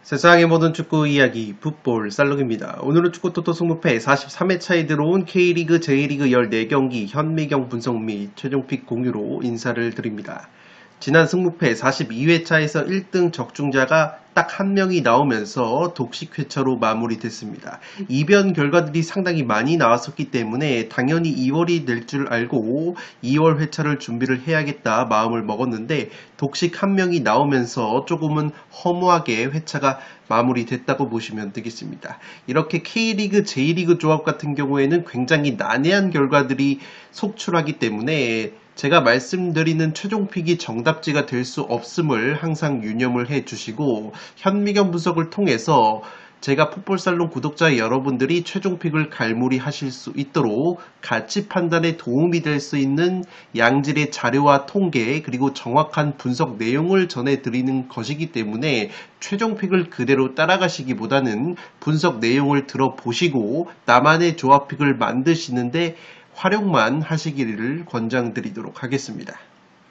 세상의 모든 축구 이야기 풋볼 쌀록입니다. 오늘은 축구 토토 승무패 43회차에 들어온 K리그, J리그 14경기 현미경 분석 및 최종픽 공유로 인사를 드립니다. 지난 승무패 42회차에서 1등 적중자가 딱 한 명이 나오면서 독식 회차로 마무리됐습니다. 이변 결과들이 상당히 많이 나왔었기 때문에 당연히 2월이 될 줄 알고 2월 회차를 준비를 해야겠다 마음을 먹었는데 독식 한 명이 나오면서 조금은 허무하게 회차가 마무리됐다고 보시면 되겠습니다. 이렇게 K리그, J리그 조합 같은 경우에는 굉장히 난해한 결과들이 속출하기 때문에 제가 말씀드리는 최종픽이 정답지가 될 수 없음을 항상 유념을 해주시고 현미경 분석을 통해서 제가 풋볼살롱 구독자 여러분들이 최종픽을 갈무리 하실 수 있도록 가치 판단에 도움이 될 수 있는 양질의 자료와 통계 그리고 정확한 분석 내용을 전해드리는 것이기 때문에 최종픽을 그대로 따라가시기보다는 분석 내용을 들어보시고 나만의 조합픽을 만드시는데 활용만 하시기를 권장드리도록 하겠습니다.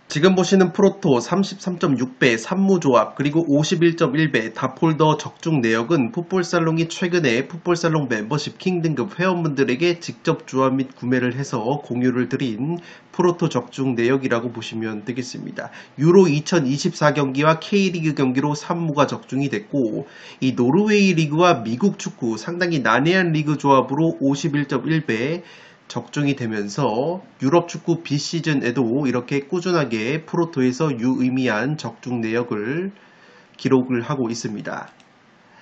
지금 보시는 프로토 33.6배 3무조합 그리고 51.1배 다폴더 적중 내역은 풋볼살롱이 최근에 풋볼살롱 멤버십 킹 등급 회원분들에게 직접 조합 및 구매를 해서 공유를 드린 프로토 적중 내역이라고 보시면 되겠습니다. 유로 2024 경기와 K리그 경기로 3무가 적중이 됐고 이 노르웨이 리그와 미국 축구 상당히 난해한 리그 조합으로 51.1배 적중이 되면서 유럽 축구 비시즌에도 이렇게 꾸준하게 프로토에서 유의미한 적중 내역을 기록을 하고 있습니다.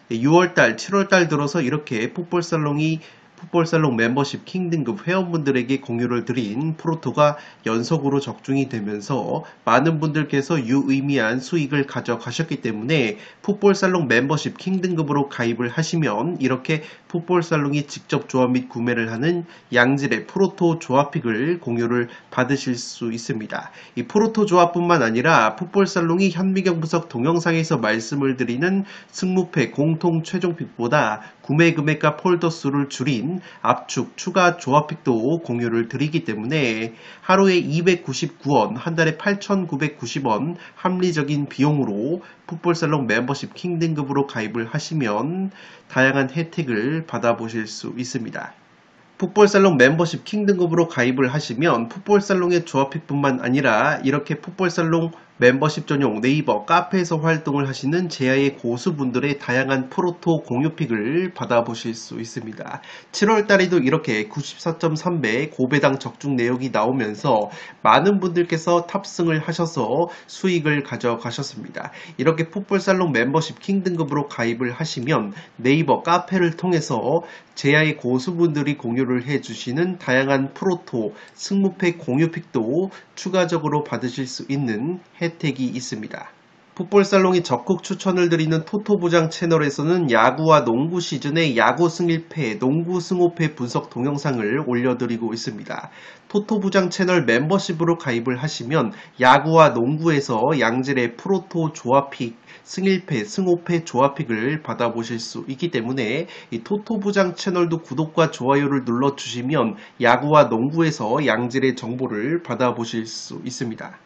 6월달, 7월달 들어서 이렇게 풋볼살롱 멤버십 킹 등급 회원분들에게 공유를 드린 프로토가 연속으로 적중이 되면서 많은 분들께서 유의미한 수익을 가져가셨기 때문에 풋볼살롱 멤버십 킹 등급으로 가입을 하시면 이렇게 풋볼살롱이 직접 조합 및 구매를 하는 양질의 프로토 조합픽을 공유를 받으실 수 있습니다. 이 프로토 조합뿐만 아니라 풋볼살롱이 현미경 분석 동영상에서 말씀을 드리는 승무패 공통 최종픽보다 구매 금액과 폴더 수를 줄인 압축 추가 조합픽도 공유를 드리기 때문에 하루에 299원, 한 달에 8,990원 합리적인 비용으로 풋볼살롱 멤버십 킹 등급으로 가입을 하시면 다양한 혜택을 받아보실 수 있습니다. 풋볼살롱 멤버십 킹 등급으로 가입을 하시면 풋볼살롱의 조합픽뿐만 아니라 이렇게 풋볼살롱 멤버십 전용 네이버 카페에서 활동을 하시는 제야의 고수분들의 다양한 프로토 공유픽을 받아보실 수 있습니다. 7월달에도 이렇게 94.3배 고배당 적중 내역이 나오면서 많은 분들께서 탑승을 하셔서 수익을 가져가셨습니다. 이렇게 풋볼살롱 멤버십 킹 등급으로 가입을 하시면 네이버 카페를 통해서 제야의 고수분들이 공유를 해주시는 다양한 프로토 승무패 공유픽도 추가적으로 받으실 수 있는 혜택이 있습니다. 풋볼살롱이 적극 추천을 드리는 토토부장 채널에서는 야구와 농구 시즌의 야구 승1패, 농구 승5패 분석 동영상을 올려드리고 있습니다. 토토부장 채널 멤버십으로 가입을 하시면 야구와 농구에서 양질의 프로토 조합픽, 승1패, 승5패 조합픽을 받아보실 수 있기 때문에 이 토토부장 채널도 구독과 좋아요를 눌러주시면 야구와 농구에서 양질의 정보를 받아보실 수 있습니다.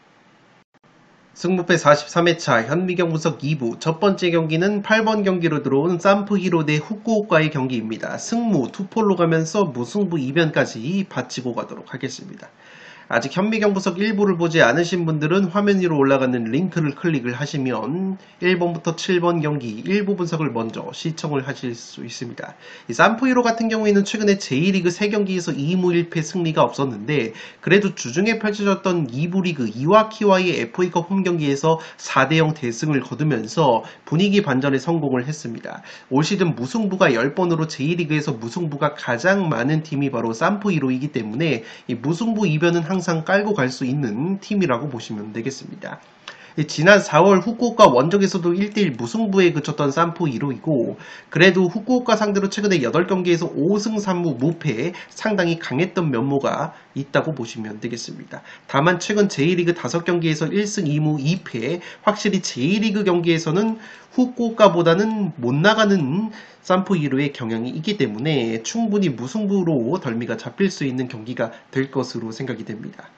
승무패 43회차 현미경 분석 2부 첫 번째 경기는 8번 경기로 들어온 산프히로 대 후쿠오카의 경기입니다. 승무 투폴로 가면서 무승부 이변까지 바치고 가도록 하겠습니다. 아직 현미경 분석 1부를 보지 않으신 분들은 화면 위로 올라가는 링크를 클릭을 하시면 1번부터 7번 경기 1부 분석을 먼저 시청을 하실 수 있습니다. 이 산프히로 같은 경우에는 최근에 J리그 3경기에서 2무 1패 승리가 없었는데 그래도 주중에 펼쳐졌던 2부 리그 이와키와의 FA컵 홈경기에서 4대0 대승을 거두면서 분위기 반전에 성공을 했습니다. 올 시즌 무승부가 10번으로 J리그에서 무승부가 가장 많은 팀이 바로 산프히로이기 때문에 이 무승부 이변은 항상 깔고 갈 수 있는 팀이라고 보시면 되겠습니다. 지난 4월 후쿠오카 원정에서도 1대1 무승부에 그쳤던 산프히로이고 그래도 후쿠오카 상대로 최근에 8경기에서 5승 3무 무패 상당히 강했던 면모가 있다고 보시면 되겠습니다. 다만 최근 J리그 5경기에서 1승 2무 2패 확실히 J리그 경기에서는 후쿠오카보다는 못 나가는 산프히로의 경향이 있기 때문에 충분히 무승부로 덜미가 잡힐 수 있는 경기가 될 것으로 생각이 됩니다.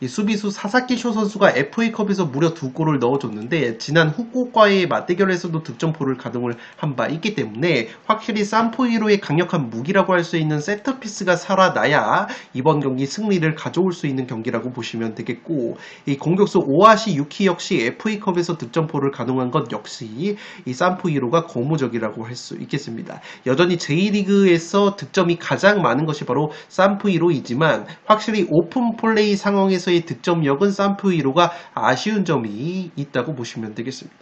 이 수비수 사사키 쇼 선수가 FA컵에서 무려 2골을 넣어줬는데 지난 후쿠오카와의 맞대결에서도 득점포를 가동을 한 바 있기 때문에 확실히 산포이로의 강력한 무기라고 할 수 있는 세트피스가 살아나야 이번 경기 승리를 가져올 수 있는 경기라고 보시면 되겠고, 이 공격수 오하시 유키 역시 FA컵에서 득점포를 가동한 것 역시 이 산포이로가 고무적이라고 할 수 있겠습니다. 여전히 J리그에서 득점이 가장 많은 것이 바로 산포이로이지만 확실히 오픈 플레이 상황에서의 득점력은 산포이로가 아쉬운 점이 있다고 보시면 되겠습니다.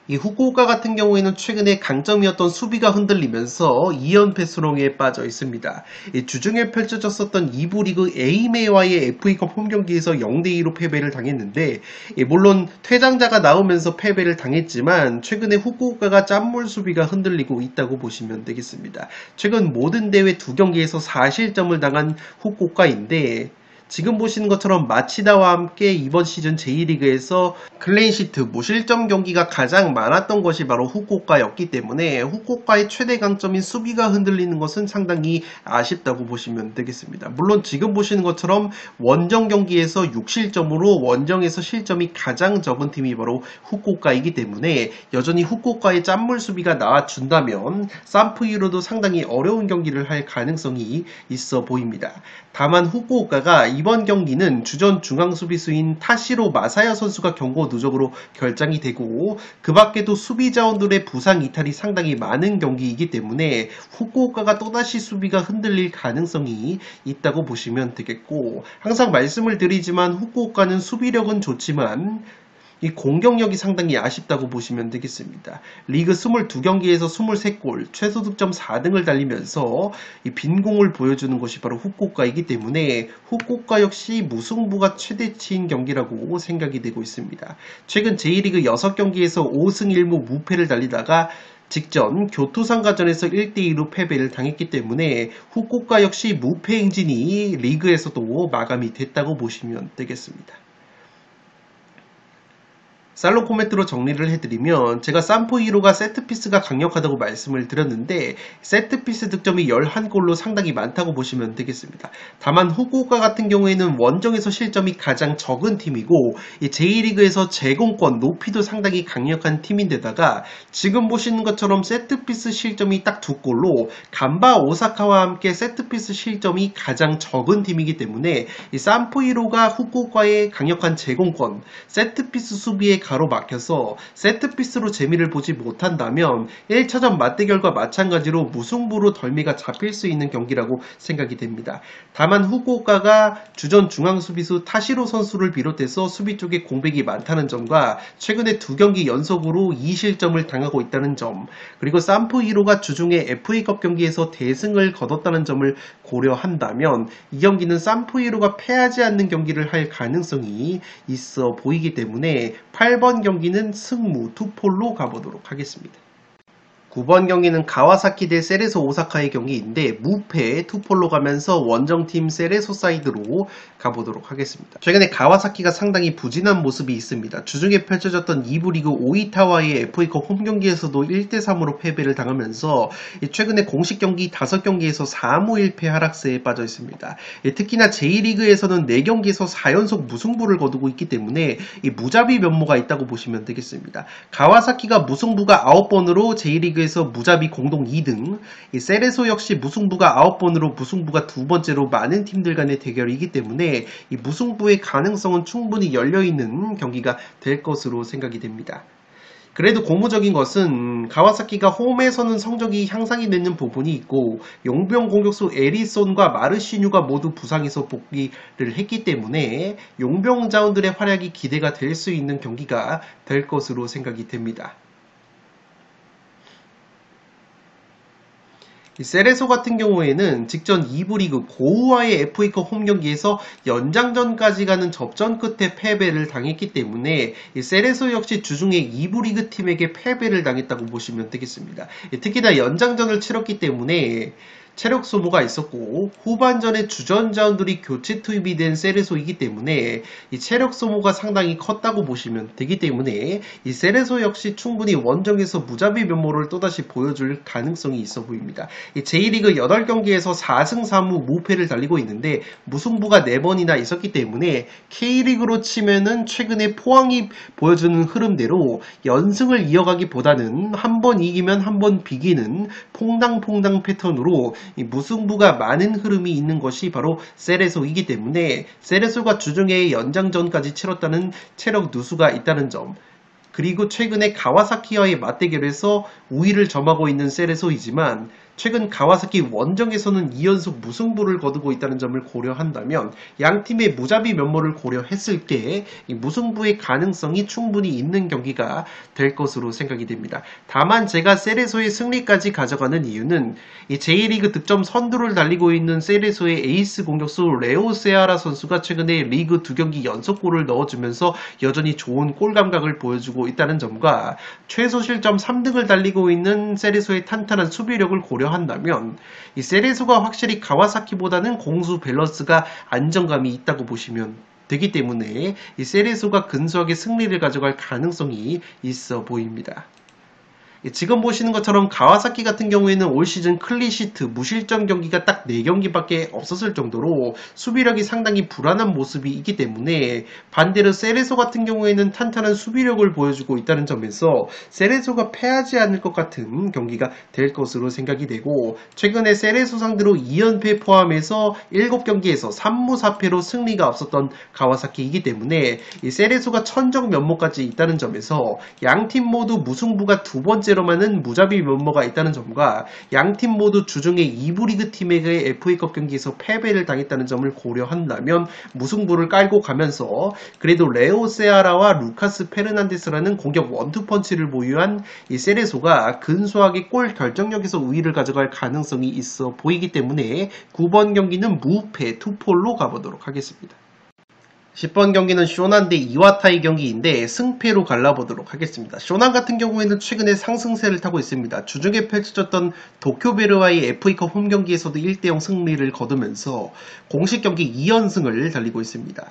이 후쿠오카 같은 경우에는 최근에 강점이었던 수비가 흔들리면서 2연패 수렁에 빠져 있습니다. 주중에 펼쳐졌었던 2부 리그 에이메와의 FA컵 홈경기에서 0대2로 패배를 당했는데, 물론 퇴장자가 나오면서 패배를 당했지만 최근에 후쿠오카가 짠물 수비가 흔들리고 있다고 보시면 되겠습니다. 최근 모든 대회 2경기에서 4실점을 당한 후쿠오카인데, 지금 보시는 것처럼 마치다와 함께 이번 시즌 J리그에서 클린시트 무실점 경기가 가장 많았던 것이 바로 후쿠오카였기 때문에 후쿠오카의 최대 강점인 수비가 흔들리는 것은 상당히 아쉽다고 보시면 되겠습니다. 물론 지금 보시는 것처럼 원정 경기에서 6실점으로 원정에서 실점이 가장 적은 팀이 바로 후쿠오카이기 때문에 여전히 후쿠오카의 짠물 수비가 나와준다면 산프이로도 상당히 어려운 경기를 할 가능성이 있어 보입니다. 다만 후쿠오카가 이번 경기는 주전 중앙수비수인 타시로 마사야 선수가 경고 누적으로 결장이 되고, 그 밖에도 수비 자원들의 부상 이탈이 상당히 많은 경기이기 때문에 후쿠오카가 또다시 수비가 흔들릴 가능성이 있다고 보시면 되겠고, 항상 말씀을 드리지만 후쿠오카는 수비력은 좋지만 이 공격력이 상당히 아쉽다고 보시면 되겠습니다. 리그 22경기에서 23골, 최소 득점 4등을 달리면서 이 빈공을 보여주는 것이 바로 후쿠오카이기 때문에 후쿠오카 역시 무승부가 최대치인 경기라고 생각이 되고 있습니다. 최근 J리그 6경기에서 5승 1무 무패를 달리다가 직전 교토상가전에서 1대2로 패배를 당했기 때문에 후쿠오카 역시 무패 행진이 리그에서도 마감이 됐다고 보시면 되겠습니다. 살롱 코멘트로 정리를 해드리면, 제가 산포이로가 세트피스가 강력하다고 말씀을 드렸는데 세트피스 득점이 11골로 상당히 많다고 보시면 되겠습니다. 다만 후쿠오카 같은 경우에는 원정에서 실점이 가장 적은 팀이고 이 J리그에서 제공권 높이도 상당히 강력한 팀인데다가 지금 보시는 것처럼 세트피스 실점이 딱 2골로 간바 오사카와 함께 세트피스 실점이 가장 적은 팀이기 때문에 이 산포이로가 후쿠오카의 강력한 제공권, 세트피스 수비에 가로막혀서 세트피스로 재미를 보지 못한다면 1차전 맞대결과 마찬가지로 무승부로 덜미가 잡힐 수 있는 경기라고 생각이 됩니다. 다만 후쿠오카가 주전 중앙수비수 타시로 선수를 비롯해서 수비 쪽에 공백이 많다는 점과 최근에 2경기 연속으로 2실점을 당하고 있다는 점, 그리고 산포이로가 주중에 FA컵 경기에서 대승을 거뒀다는 점을 고려한다면 이 경기는 산포이로가 패하지 않는 경기를 할 가능성이 있어 보이기 때문에 8번 경기는 승무 투폴로 가보도록 하겠습니다. 9번 경기는 가와사키 대 세레소 오사카의 경기인데 무패 투폴로 가면서 원정팀 세레소 사이드로 가보도록 하겠습니다. 최근에 가와사키가 상당히 부진한 모습이 있습니다. 주중에 펼쳐졌던 2부 리그 오이타와의 FA컵 홈경기에서도 1대3으로 패배를 당하면서 최근에 공식 경기 5경기에서 4무 1패 하락세에 빠져 있습니다. 특히나 J리그에서는 4경기에서 4연속 무승부를 거두고 있기 때문에 무자비 면모가 있다고 보시면 되겠습니다. 가와사키가 무승부가 9번으로 J리그 에서 무자비 공동 2등, 세레소 역시 무승부가 9번으로 무승부가 2번째로 많은 팀들 간의 대결이기 때문에 이 무승부의 가능성은 충분히 열려있는 경기가 될 것으로 생각이 됩니다. 그래도 고무적인 것은 가와사키가 홈에서는 성적이 향상이 되는 부분이 있고 용병 공격수 에리손과 마르시뉴가 모두 부상에서 복귀를 했기 때문에 용병 자원들의 활약이 기대가 될 수 있는 경기가 될 것으로 생각이 됩니다. 세레소 같은 경우에는 직전 2부 리그 고우와의 FA컵 홈경기에서 연장전까지 가는 접전 끝에 패배를 당했기 때문에 세레소 역시 주중에 2부 리그 팀에게 패배를 당했다고 보시면 되겠습니다. 특히나 연장전을 치렀기 때문에 체력 소모가 있었고 후반전에 주전자원들이 교체 투입이 된 세레소이기 때문에 이 체력 소모가 상당히 컸다고 보시면 되기 때문에 이 세레소 역시 충분히 원정에서 무자비 면모를 또다시 보여줄 가능성이 있어 보입니다. 이 J리그 8경기에서 4승 3무 무패를 달리고 있는데 무승부가 4번이나 있었기 때문에 K리그로 치면은 최근에 포항이 보여주는 흐름대로 연승을 이어가기보다는 한 번 이기면 한 번 비기는 퐁당퐁당 패턴으로 이 무승부가 많은 흐름이 있는 것이 바로 세레소이기 때문에 세레소가 주중에 연장전까지 치렀다는 체력 누수가 있다는 점, 그리고 최근에 가와사키와의 맞대결에서 우위를 점하고 있는 세레소이지만 최근 가와사키 원정에서는 2연속 무승부를 거두고 있다는 점을 고려한다면 양 팀의 무자비 면모를 고려했을 때 이 무승부의 가능성이 충분히 있는 경기가 될 것으로 생각이 됩니다. 다만 제가 세레소의 승리까지 가져가는 이유는 이 J리그 득점 선두를 달리고 있는 세레소의 에이스 공격수 레오 세아라 선수가 최근에 리그 2경기 연속골을 넣어주면서 여전히 좋은 골 감각을 보여주고 있다는 점과 최소 실점 3등을 달리고 있는 세레소의 탄탄한 수비력을 고려한다면 이 세레소가 확실히 가와사키보다는 공수 밸런스가 안정감이 있다고 보시면 되기 때문에 이 세레소가 근소하게 승리를 가져갈 가능성이 있어 보입니다. 지금 보시는 것처럼 가와사키 같은 경우에는 올 시즌 클린시트 무실점 경기가 딱 4경기밖에 없었을 정도로 수비력이 상당히 불안한 모습이 있기 때문에 반대로 세레소 같은 경우에는 탄탄한 수비력을 보여주고 있다는 점에서 세레소가 패하지 않을 것 같은 경기가 될 것으로 생각이 되고, 최근에 세레소 상대로 2연패 포함해서 7경기에서 3무 4패로 승리가 없었던 가와사키이기 때문에 이 세레소가 천적 면모까지 있다는 점에서 양팀 모두 무승부가 두 번째 로만은 무자비 면모가 있다는 점과 양팀 모두 주중에 2부 리그 팀에게 FA컵 경기에서 패배를 당했다는 점을 고려한다면 무승부를 깔고 가면서 그래도 레오 세아라와 루카스 페르난데스라는 공격 원투펀치를 보유한 이 세레소가 근소하게 골 결정력에서 우위를 가져갈 가능성이 있어 보이기 때문에 9번 경기는 무패 투폴로 가보도록 하겠습니다. 10번 경기는 쇼난 대 이와타이 경기인데 승패로 갈라보도록 하겠습니다. 쇼난 같은 경우에는 최근에 상승세를 타고 있습니다. 주중에 펼쳐졌던 도쿄베르와의 FA컵 홈경기에서도 1대0 승리를 거두면서 공식 경기 2연승을 달리고 있습니다.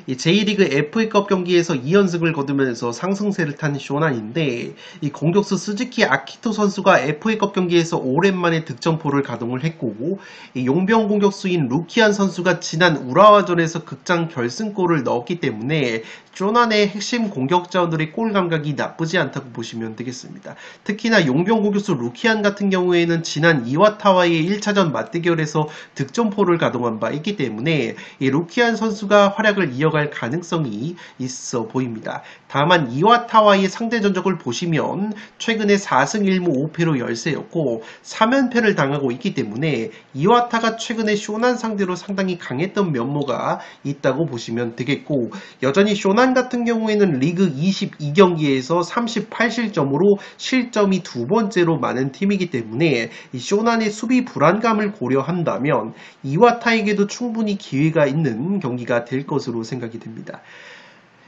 이 J리그 FA컵 경기에서 2연승을 거두면서 상승세를 탄 쇼난인데 이 공격수 스즈키 아키토 선수가 FA컵 경기에서 오랜만에 득점포를 가동을 했고, 이 용병 공격수인 루키안 선수가 지난 우라와전에서 극장 결승골을 넣었기 때문에 쇼난의 핵심 공격자원들의 골 감각이 나쁘지 않다고 보시면 되겠습니다. 특히나 용병 공격수 루키안 같은 경우에는 지난 이와타와의 1차전 맞대결에서 득점포를 가동한 바 있기 때문에 이 루키안 선수가 활약을 이어갈 가능성이 있어 보입니다. 다만 이와타와의 상대 전적을 보시면 최근에 4승 1무 5패로 열세였고 3연패를 당하고 있기 때문에 이와타가 최근에 쇼난 상대로 상당히 강했던 면모가 있다고 보시면 되겠고, 여전히 쇼난 같은 경우에는 리그 22경기에서 38실점으로 실점이 두 번째로 많은 팀이기 때문에 이 쇼난의 수비 불안감을 고려한다면 이와타에게도 충분히 기회가 있는 경기가 될 것으로 생각이 됩니다.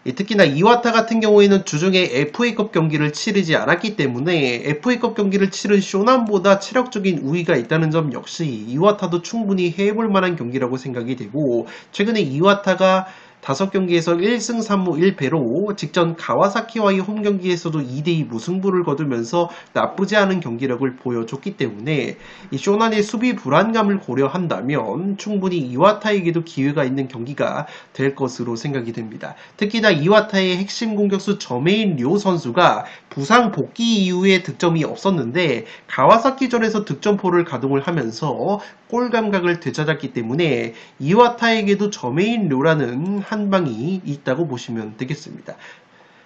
특히나 이와타 같은 경우에는 주중에 FA컵 경기를 치르지 않았기 때문에 FA컵 경기를 치른 쇼난보다 체력적인 우위가 있다는 점 역시 이와타도 충분히 해볼 만한 경기라고 생각이 되고, 최근에 이와타가 5경기에서 1승 3무 1패로 직전 가와사키와의 홈경기에서도 2대2 무승부를 거두면서 나쁘지 않은 경기력을 보여줬기 때문에 이 쇼난의 수비 불안감을 고려한다면 충분히 이와타에게도 기회가 있는 경기가 될 것으로 생각이 됩니다. 특히나 이와타의 핵심 공격수 저메인 료 선수가 부상 복귀 이후에 득점이 없었는데 가와사키전에서 득점포를 가동을 하면서 골 감각을 되찾았기 때문에 이와타에게도 저메인 료라는 한 방이 있다고 보시면 되겠습니다.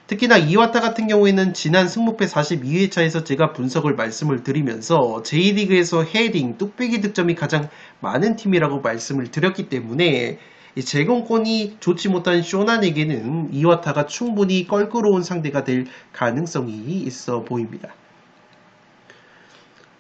특히나 이와타 같은 경우에는 지난 승무패 42회차에서 제가 분석을 말씀을 드리면서 J리그에서 헤딩, 뚝배기 득점이 가장 많은 팀이라고 말씀을 드렸기 때문에 이 제공권이 좋지 못한 쇼난에게는 이와타가 충분히 껄끄러운 상대가 될 가능성이 있어 보입니다.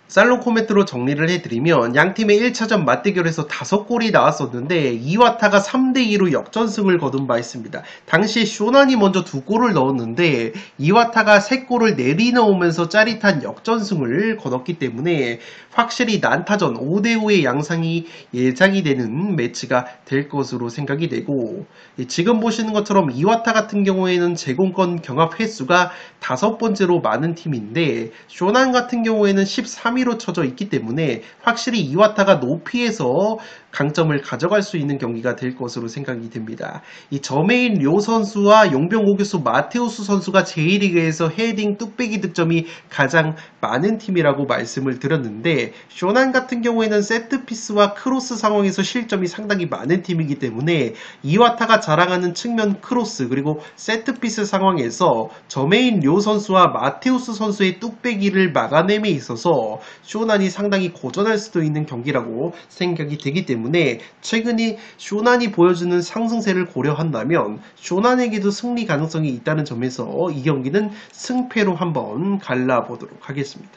살롱 코멘트로 정리를 해드리면 양팀의 1차전 맞대결에서 5골이 나왔었는데 이와타가 3대2로 역전승을 거둔 바 있습니다. 당시에 쇼난이 먼저 2골을 넣었는데 이와타가 3골을 내리넣으면서 짜릿한 역전승을 거뒀기 때문에 확실히 난타전 5대5의 양상이 예상이 되는 매치가 될 것으로 생각이 되고, 지금 보시는 것처럼 이와타 같은 경우에는 제공권 경합 횟수가 5번째로 많은 팀인데 쇼난 같은 경우에는 13위로 쳐져 있기 때문에 확실히 이와타가 높이에서 강점을 가져갈 수 있는 경기가 될 것으로 생각이 됩니다. 이 저메인 료 선수와 용병 공격수 마테우스 선수가 제1리그에서 헤딩 뚝배기 득점이 가장 많은 팀이라고 말씀을 드렸는데, 쇼난 같은 경우에는 세트피스와 크로스 상황에서 실점이 상당히 많은 팀이기 때문에 이와타가 자랑하는 측면 크로스 그리고 세트피스 상황에서 저메인 료 선수와 마테우스 선수의 뚝배기를 막아냄에 있어서 쇼난이 상당히 고전할 수도 있는 경기라고 생각이 되기 때문에 최근에 쇼난이 보여주는 상승세를 고려한다면 쇼난에게도 승리 가능성이 있다는 점에서 이 경기는 승패로 한번 갈라보도록 하겠습니다.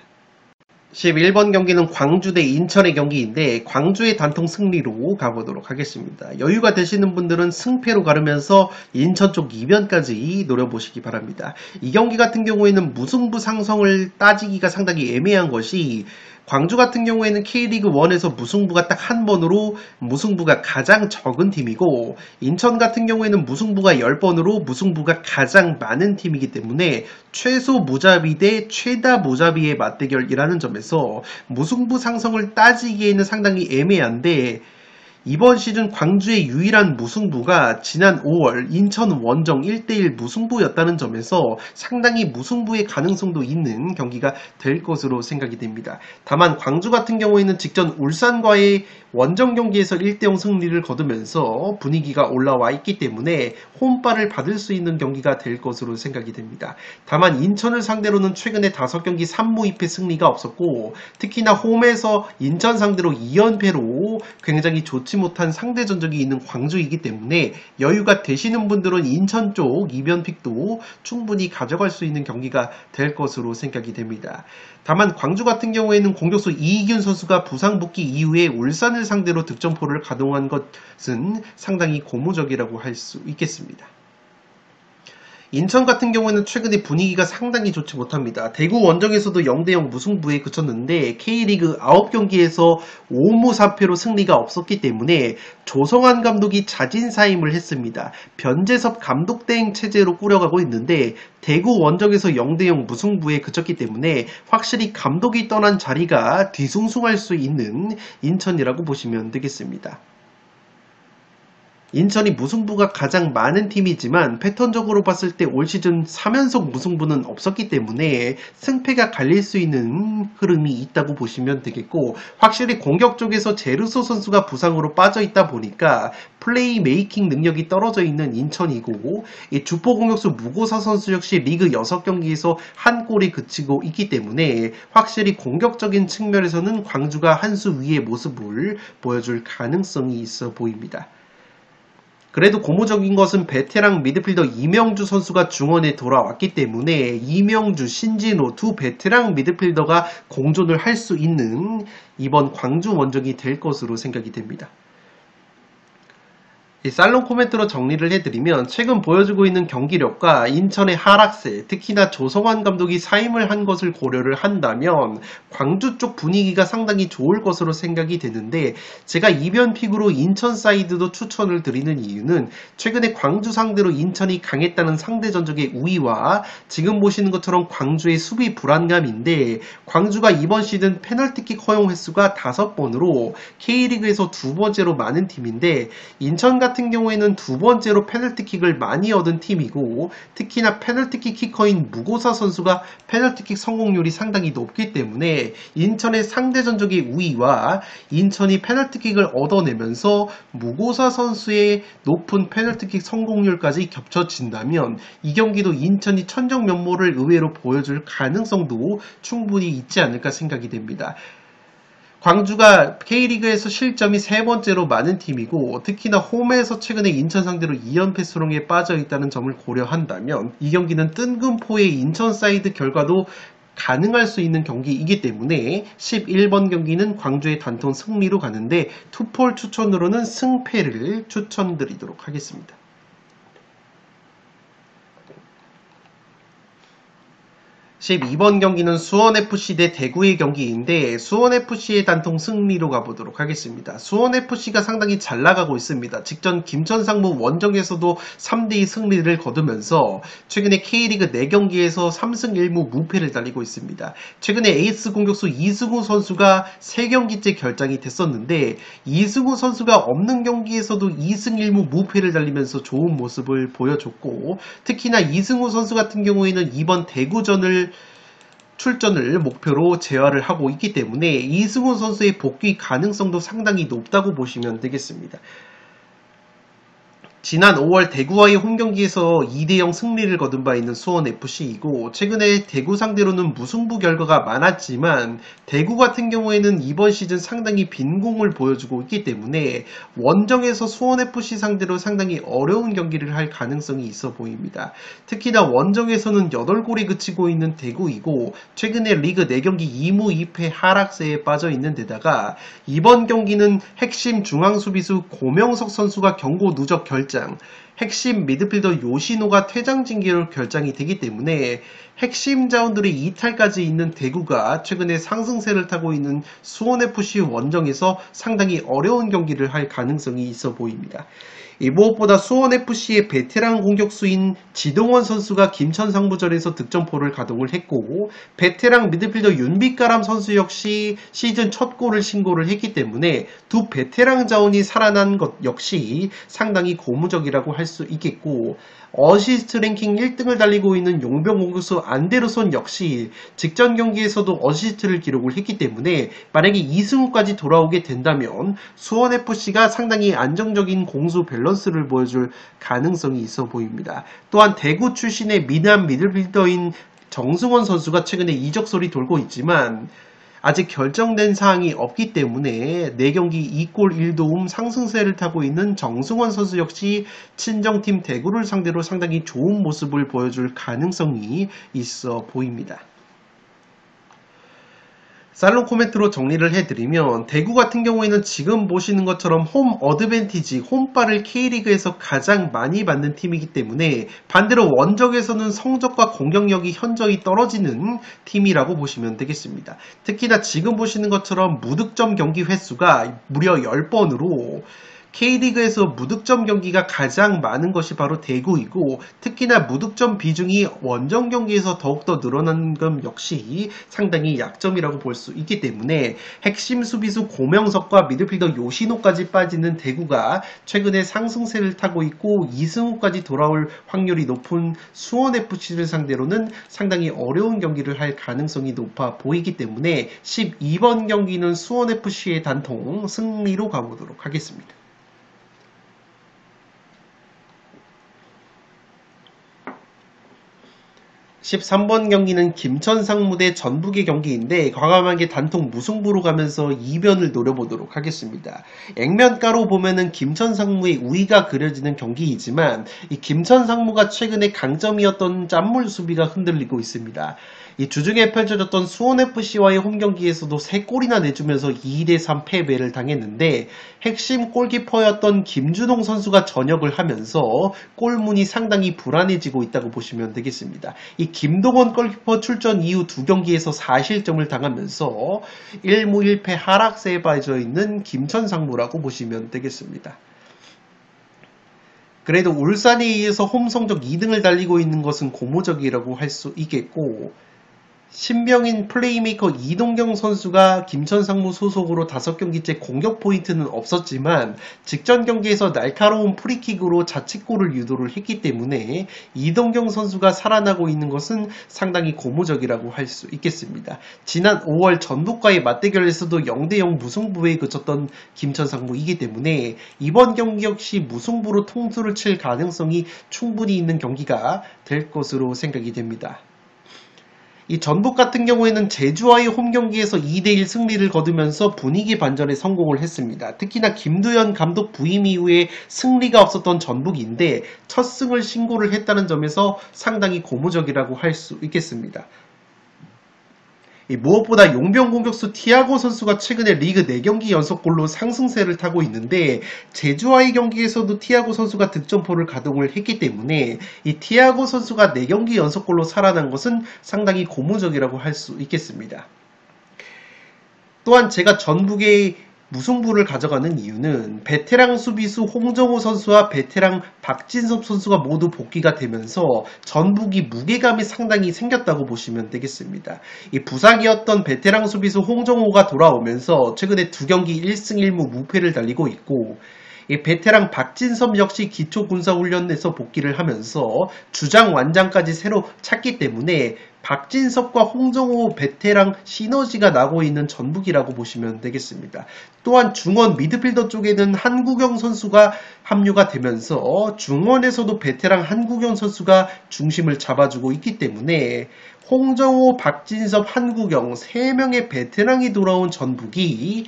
11번 경기는 광주 대 인천의 경기인데 광주의 단통 승리로 가보도록 하겠습니다. 여유가 되시는 분들은 승패로 가르면서 인천 쪽 이변까지 노려보시기 바랍니다. 이 경기 같은 경우에는 무승부 상성을 따지기가 상당히 애매한 것이, 광주 같은 경우에는 K리그 1에서 무승부가 딱 한 번으로 무승부가 가장 적은 팀이고, 인천 같은 경우에는 무승부가 10번으로 무승부가 가장 많은 팀이기 때문에 최소 무자비 대 최다 무자비의 맞대결이라는 점에서 무승부 상성을 따지기에는 상당히 애매한데, 이번 시즌 광주의 유일한 무승부가 지난 5월 인천 원정 1대1 무승부였다는 점에서 상당히 무승부의 가능성도 있는 경기가 될 것으로 생각이 됩니다. 다만 광주 같은 경우에는 직전 울산과의 원정 경기에서 1대0 승리를 거두면서 분위기가 올라와 있기 때문에 홈발을 받을 수 있는 경기가 될 것으로 생각이 됩니다. 다만 인천을 상대로는 최근에 5경기 3무 2패 승리가 없었고, 특히나 홈에서 인천 상대로 2연패로 굉장히 좋지 못한 상대 전적이 있는 광주이기 때문에 여유가 되시는 분들은 인천 쪽 이변픽도 충분히 가져갈 수 있는 경기가 될 것으로 생각이 됩니다. 다만 광주 같은 경우에는 공격수 이희균 선수가 부상 복귀 이후에 울산을 상대로 득점포를 가동한 것은 상당히 고무적이라고 할 수 있겠습니다. 인천 같은 경우에는 최근에 분위기가 상당히 좋지 못합니다. 대구 원정에서도 0대0 무승부에 그쳤는데 K리그 9경기에서 5무 4패로 승리가 없었기 때문에 조성환 감독이 자진사임을 했습니다. 변재섭 감독 대행 체제로 꾸려가고 있는데 대구 원정에서 0대0 무승부에 그쳤기 때문에 확실히 감독이 떠난 자리가 뒤숭숭할 수 있는 인천이라고 보시면 되겠습니다. 인천이 무승부가 가장 많은 팀이지만 패턴적으로 봤을 때 올 시즌 3연속 무승부는 없었기 때문에 승패가 갈릴 수 있는 흐름이 있다고 보시면 되겠고, 확실히 공격 쪽에서 제르소 선수가 부상으로 빠져 있다 보니까 플레이 메이킹 능력이 떨어져 있는 인천이고, 이 주포 공격수 무고사 선수 역시 리그 6경기에서 한 골에 그치고 있기 때문에 확실히 공격적인 측면에서는 광주가 한 수 위의 모습을 보여줄 가능성이 있어 보입니다. 그래도 고무적인 것은 베테랑 미드필더 이명주 선수가 중원에 돌아왔기 때문에 이명주, 신진호 두 베테랑 미드필더가 공존을 할 수 있는 이번 광주 원정이 될 것으로 생각이 됩니다. 살롱 코멘트로 정리를 해드리면 최근 보여주고 있는 경기력과 인천의 하락세, 특히나 조성환 감독이 사임을 한 것을 고려를 한다면 광주 쪽 분위기가 상당히 좋을 것으로 생각이 되는데, 제가 이변픽으로 인천 사이드도 추천을 드리는 이유는 최근에 광주 상대로 인천이 강했다는 상대 전적의 우위와 지금 보시는 것처럼 광주의 수비 불안감인데, 광주가 이번 시즌 페널티킥 허용 횟수가 5번으로 K리그에서 2번째로 많은 팀인데, 인천 같은 경우에는 2번째로 페널티킥을 많이 얻은 팀이고, 특히나 페널티킥 키커인 무고사 선수가 페널티킥 성공률이 상당히 높기 때문에 인천의 상대 전적의 우위와 인천이 페널티킥을 얻어내면서 무고사 선수의 높은 페널티킥 성공률까지 겹쳐진다면 이 경기도 인천이 천정면모를 의외로 보여줄 가능성도 충분히 있지 않을까 생각이 됩니다. 광주가 K리그에서 실점이 3번째로 많은 팀이고, 특히나 홈에서 최근에 인천 상대로 2연패 수렁에 빠져 있다는 점을 고려한다면 이 경기는 뜬금포의 인천 사이드 결과도 가능할 수 있는 경기이기 때문에 11번 경기는 광주의 단통 승리로 가는데 투폴 추천으로는 승패를 추천드리도록 하겠습니다. 12번 경기는 수원FC 대 대구의 경기인데 수원FC의 단통 승리로 가보도록 하겠습니다. 수원FC가 상당히 잘 나가고 있습니다. 직전 김천상무 원정에서도 3대2 승리를 거두면서 최근에 K리그 4경기에서 3승 1무 무패를 달리고 있습니다. 최근에 에이스 공격수 이승우 선수가 3경기째 결장이 됐었는데 이승우 선수가 없는 경기에서도 2승 1무 무패를 달리면서 좋은 모습을 보여줬고 특히나 이승우 선수 같은 경우에는 이번 대구전을 출전을 목표로 재활을 하고 있기 때문에 이승우 선수의 복귀 가능성도 상당히 높다고 보시면 되겠습니다. 지난 5월 대구와의 홈경기에서 2대0 승리를 거둔 바 있는 수원FC이고 최근에 대구 상대로는 무승부 결과가 많았지만 대구 같은 경우에는 이번 시즌 상당히 빈공을 보여주고 있기 때문에 원정에서 수원FC 상대로 상당히 어려운 경기를 할 가능성이 있어 보입니다. 특히나 원정에서는 8골이 그치고 있는 대구이고 최근에 리그 4경기 2무 2패 하락세에 빠져 있는 데다가 이번 경기는 핵심 중앙수비수 고명석 선수가 경고 누적 결장, 핵심 미드필더 요시노가 퇴장 징계로 결장이 되기 때문에 핵심 자원들의 이탈까지 있는 대구가 최근에 상승세를 타고 있는 수원FC 원정에서 상당히 어려운 경기를 할 가능성이 있어 보입니다. 무엇보다 수원FC의 베테랑 공격수인 지동원 선수가 김천 상무전에서 득점포를 가동을 했고 베테랑 미드필더 윤빛가람 선수 역시 시즌 첫 골을 신고를 했기 때문에 두 베테랑 자원이 살아난 것 역시 상당히 고무적이라고 할 수 있겠고 어시스트 랭킹 1등을 달리고 있는 용병 공격수 안데르손 역시 직전 경기에서도 어시스트를 기록을 했기 때문에 만약에 이승우까지 돌아오게 된다면 수원FC가 상당히 안정적인 공수 밸런스를 보여줄 가능성이 있어 보입니다. 또한 대구 출신의 미남 미들필더인 정승원 선수가 최근에 이적설이 돌고 있지만 아직 결정된 사항이 없기 때문에 4경기 2골 1도움 상승세를 타고 있는 정승원 선수 역시 친정팀 대구를 상대로 상당히 좋은 모습을 보여줄 가능성이 있어 보입니다. 살롱 코멘트로 정리를 해드리면 대구 같은 경우에는 지금 보시는 것처럼 홈 어드밴티지, 홈발을 K리그에서 가장 많이 받는 팀이기 때문에 반대로 원정에서는 성적과 공격력이 현저히 떨어지는 팀이라고 보시면 되겠습니다. 특히나 지금 보시는 것처럼 무득점 경기 횟수가 무려 10번으로 K리그에서 무득점 경기가 가장 많은 것이 바로 대구이고 특히나 무득점 비중이 원정 경기에서 더욱더 늘어나는 것 역시 상당히 약점이라고 볼 수 있기 때문에 핵심 수비수 고명석과 미드필더 요시노까지 빠지는 대구가 최근에 상승세를 타고 있고 이승우까지 돌아올 확률이 높은 수원FC를 상대로는 상당히 어려운 경기를 할 가능성이 높아 보이기 때문에 12번 경기는 수원FC의 단통 승리로 가보도록 하겠습니다. 13번 경기는 김천 상무 대 전북의 경기인데 과감하게 단통 무승부로 가면서 2변을 노려보도록 하겠습니다. 액면가로 보면은 김천 상무의 우위가 그려지는 경기이지만 이 김천 상무가 최근에 강점이었던 짠물 수비가 흔들리고 있습니다. 이 주중에 펼쳐졌던 수원FC와의 홈경기에서도 3골이나 내주면서 2대3 패배를 당했는데 핵심 골키퍼였던 김준홍 선수가 전역을 하면서 골문이 상당히 불안해지고 있다고 보시면 되겠습니다. 이 김동원 골키퍼 출전 이후 2경기에서 4실점을 당하면서 1무 1패 하락세에 빠져 있는 김천상무라고 보시면 되겠습니다. 그래도 울산에 의해서 홈 성적 2등을 달리고 있는 것은 고무적이라고 할 수 있겠고 신병인 플레이메이커 이동경 선수가 김천상무 소속으로 5경기째 공격 포인트는 없었지만 직전 경기에서 날카로운 프리킥으로 자책골을 유도를 했기 때문에 이동경 선수가 살아나고 있는 것은 상당히 고무적이라고 할 수 있겠습니다. 지난 5월 전북과의 맞대결에서도 0대0 무승부에 그쳤던 김천상무이기 때문에 이번 경기 역시 무승부로 통수를 칠 가능성이 충분히 있는 경기가 될 것으로 생각이 됩니다. 이 전북 같은 경우에는 제주와의 홈경기에서 2대1 승리를 거두면서 분위기 반전에 성공을 했습니다. 특히나 김두현 감독 부임 이후에 승리가 없었던 전북인데 첫 승을 신고를 했다는 점에서 상당히 고무적이라고 할 수 있겠습니다. 무엇보다 용병 공격수 티아고 선수가 최근에 리그 4경기 연속골로 상승세를 타고 있는데 제주와의 경기에서도 티아고 선수가 득점포를 가동을 했기 때문에 이 티아고 선수가 4경기 연속골로 살아난 것은 상당히 고무적이라고 할 수 있겠습니다. 또한 제가 전북의 무승부를 가져가는 이유는 베테랑 수비수 홍정호 선수와 베테랑 박진섭 선수가 모두 복귀가 되면서 전북이 무게감이 상당히 생겼다고 보시면 되겠습니다. 이 부상이었던 베테랑 수비수 홍정호가 돌아오면서 최근에 2경기 1승 1무 무패를 달리고 있고 이 베테랑 박진섭 역시 기초군사훈련에서 복귀를 하면서 주장 완장까지 새로 찾기 때문에 박진섭과 홍정호 베테랑 시너지가 나고 있는 전북이라고 보시면 되겠습니다. 또한 중원 미드필더 쪽에는 한국영 선수가 합류가 되면서 중원에서도 베테랑 한국영 선수가 중심을 잡아주고 있기 때문에 홍정호, 박진섭, 한국영 3명의 베테랑이 돌아온 전북이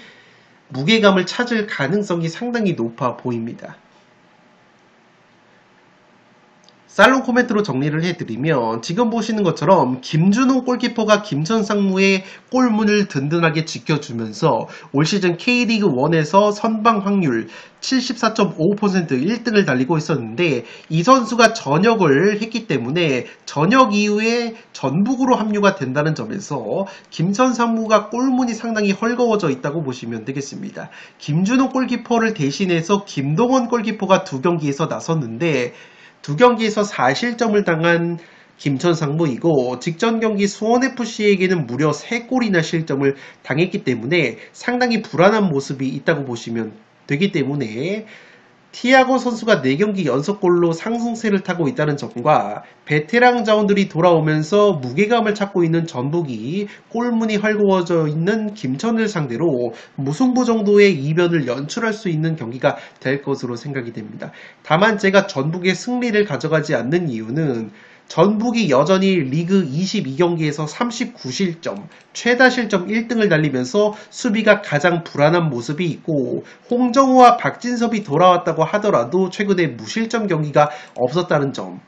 무게감을 찾을 가능성이 상당히 높아 보입니다. 살롱 코멘트로 정리를 해드리면 지금 보시는 것처럼 김준호 골키퍼가 김천상무의 골문을 든든하게 지켜주면서 올 시즌 K리그 1에서 선방 확률 74.5% 1등을 달리고 있었는데 이 선수가 전역을 했기 때문에 전역 이후에 전북으로 합류가 된다는 점에서 김천상무가 골문이 상당히 헐거워져 있다고 보시면 되겠습니다. 김준호 골키퍼를 대신해서 김동원 골키퍼가 2경기에서 나섰는데 2경기에서 4실점을 당한 김천상무이고 직전 경기 수원FC에게는 무려 3골이나 실점을 당했기 때문에 상당히 불안한 모습이 있다고 보시면 되기 때문에 티아고 선수가 4경기 연속골로 상승세를 타고 있다는 점과 베테랑 자원들이 돌아오면서 무게감을 찾고 있는 전북이 골문이 헐거워져 있는 김천을 상대로 무승부 정도의 이변을 연출할 수 있는 경기가 될 것으로 생각이 됩니다. 다만 제가 전북의 승리를 가져가지 않는 이유는 전북이 여전히 리그 22경기에서 39실점, 최다 실점 1등을 달리면서 수비가 가장 불안한 모습이 있고 홍정호와 박진섭이 돌아왔다고 하더라도 최근에 무실점 경기가 없었다는 점.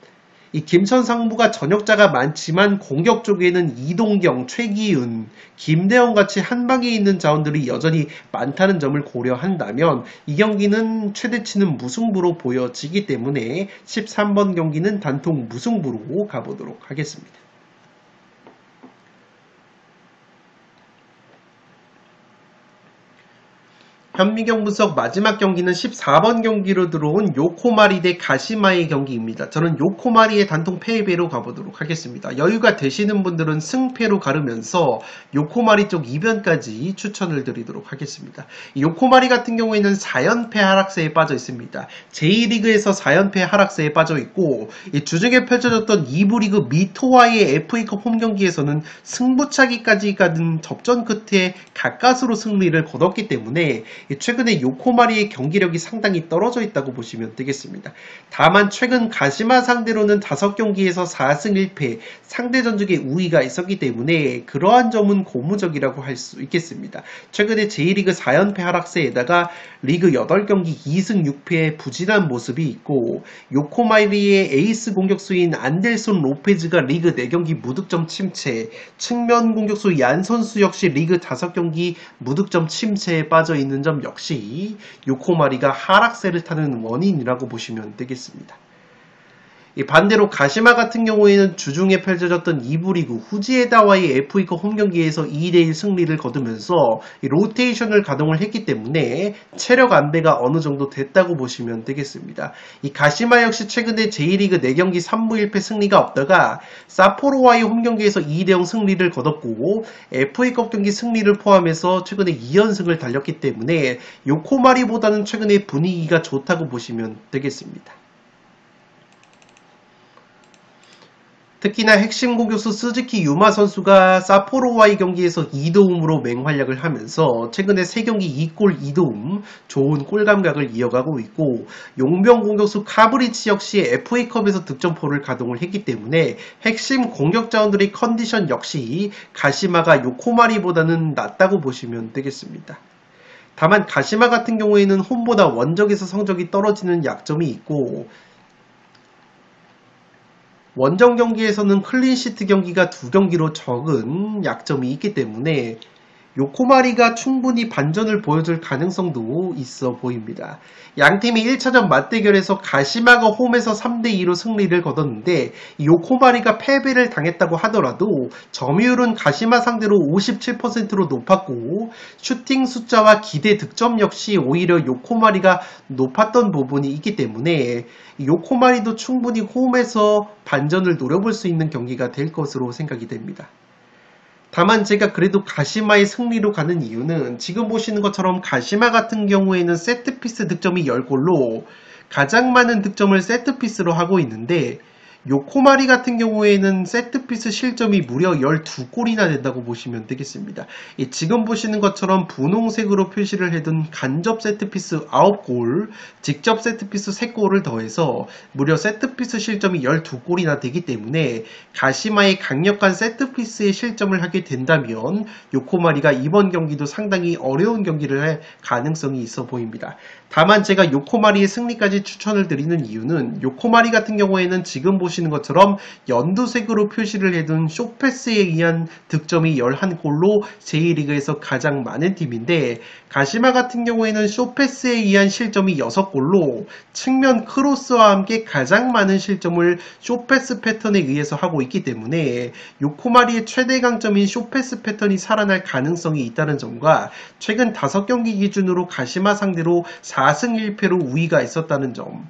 이 김천상무가 전역자가 많지만 공격 쪽에는 이동경, 최기은, 김대원 같이 한방에 있는 자원들이 여전히 많다는 점을 고려한다면 이 경기는 최대치는 무승부로 보여지기 때문에 13번 경기는 단통 무승부로 가보도록 하겠습니다. 현미경 분석 마지막 경기는 14번 경기로 들어온 요코마리 대 가시마의 경기입니다. 저는 요코마리의 단통 패배로 가보도록 하겠습니다. 여유가 되시는 분들은 승패로 가르면서 요코마리 쪽 이변까지 추천을 드리도록 하겠습니다. 요코마리 같은 경우에는 4연패 하락세에 빠져 있습니다. J리그에서 4연패 하락세에 빠져 있고 주중에 펼쳐졌던 2부 리그 미토와의 FA컵 홈 경기에서는 승부차기까지 가는 접전 끝에 가까스로 승리를 거뒀기 때문에 최근에 요코마리의 경기력이 상당히 떨어져 있다고 보시면 되겠습니다. 다만 최근 가시마 상대로는 5경기에서 4승 1패 상대 전적에 우위가 있었기 때문에 그러한 점은 고무적이라고 할 수 있겠습니다. 최근에 J리그 4연패 하락세에다가 리그 8경기 2승 6패의 부진한 모습이 있고 요코마리의 에이스 공격수인 안델손 로페즈가 리그 4경기 무득점 침체, 측면 공격수 얀 선수 역시 리그 5경기 무득점 침체에 빠져 있는 점 역시 요코마리가 하락세를 타는 원인이라고 보시면 되겠습니다. 반대로 가시마 같은 경우에는 주중에 펼쳐졌던 2부 리그 후지에다와의 FA컵 홈경기에서 2대1 승리를 거두면서 로테이션을 가동을 했기 때문에 체력 안배가 어느 정도 됐다고 보시면 되겠습니다. 이 가시마 역시 최근에 J리그 4경기 3무 1패 승리가 없다가 사포로와의 홈경기에서 2대0 승리를 거뒀고 FA컵 경기 승리를 포함해서 최근에 2연승을 달렸기 때문에 요코마리보다는 최근에 분위기가 좋다고 보시면 되겠습니다. 특히나 핵심 공격수 스즈키 유마 선수가 사포로와의 경기에서 2도움으로 맹활약을 하면서 최근에 3경기 2골 2도움 좋은 골 감각을 이어가고 있고 용병 공격수 카브리치 역시 FA컵에서 득점포를 가동을 했기 때문에 핵심 공격 자원들의 컨디션 역시 가시마가 요코마리보다는 낫다고 보시면 되겠습니다. 다만 가시마 같은 경우에는 홈보다 원정에서 성적이 떨어지는 약점이 있고 원정 경기에서는 클린시트 경기가 2경기로 적은 약점이 있기 때문에 요코마리가 충분히 반전을 보여줄 가능성도 있어 보입니다. 양팀이 1차전 맞대결에서 가시마가 홈에서 3대2로 승리를 거뒀는데 요코마리가 패배를 당했다고 하더라도 점유율은 가시마 상대로 57%로 높았고 슈팅 숫자와 기대 득점 역시 오히려 요코마리가 높았던 부분이 있기 때문에 요코마리도 충분히 홈에서 반전을 노려볼 수 있는 경기가 될 것으로 생각이 됩니다. 다만 제가 그래도 가시마의 승리로 가는 이유는 지금 보시는 것처럼 가시마 같은 경우에는 세트피스 득점이 10골로 가장 많은 득점을 세트피스로 하고 있는데 요코마리 같은 경우에는 세트피스 실점이 무려 12골이나 된다고 보시면 되겠습니다. 지금 보시는 것처럼 분홍색으로 표시를 해둔 간접 세트피스 9골, 직접 세트피스 3골을 더해서 무려 세트피스 실점이 12골이나 되기 때문에 가시마의 강력한 세트피스의 실점을 하게 된다면 요코마리가 이번 경기도 상당히 어려운 경기를 할 가능성이 있어 보입니다. 다만 제가 요코마리의 승리까지 추천을 드리는 이유는 요코마리 같은 경우에는 지금 보시는 것처럼 연두색으로 표시를 해둔 쇼패스에 의한 득점이 11골로 제1리그에서 가장 많은 팀인데 가시마 같은 경우에는 쇼패스에 의한 실점이 6골로 측면 크로스와 함께 가장 많은 실점을 쇼패스 패턴에 의해서 하고 있기 때문에 요코마리의 최대 강점인 쇼패스 패턴이 살아날 가능성이 있다는 점과 최근 5경기 기준으로 가시마 상대로 4승 1패로 우위가 있었다는 점,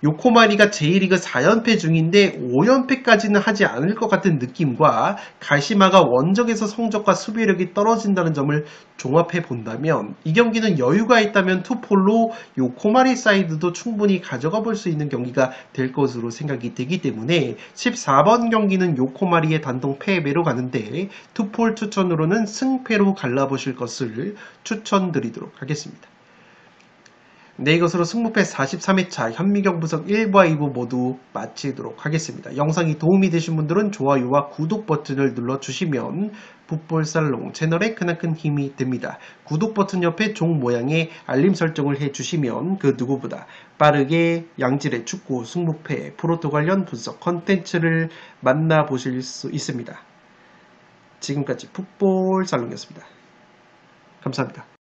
요코마리가 제1리그 4연패 중인데 5연패까지는 하지 않을 것 같은 느낌과 가시마가 원정에서 성적과 수비력이 떨어진다는 점을 종합해 본다면 이 경기는 여유가 있다면 투폴로 요코마리 사이드도 충분히 가져가 볼 수 있는 경기가 될 것으로 생각이 되기 때문에 14번 경기는 요코마리의 단독 패배로 가는데 투폴 추천으로는 승패로 갈라보실 것을 추천드리도록 하겠습니다. 네, 이것으로 승부패 43회차 현미경 분석 1과 2부 모두 마치도록 하겠습니다. 영상이 도움이 되신 분들은 좋아요와 구독 버튼을 눌러주시면 풋볼살롱 채널에 크나큰 힘이 됩니다. 구독 버튼 옆에 종 모양의 알림 설정을 해주시면 그 누구보다 빠르게 양질의 축구 승부패 프로토 관련 분석 컨텐츠를 만나보실 수 있습니다. 지금까지 풋볼살롱이었습니다. 감사합니다.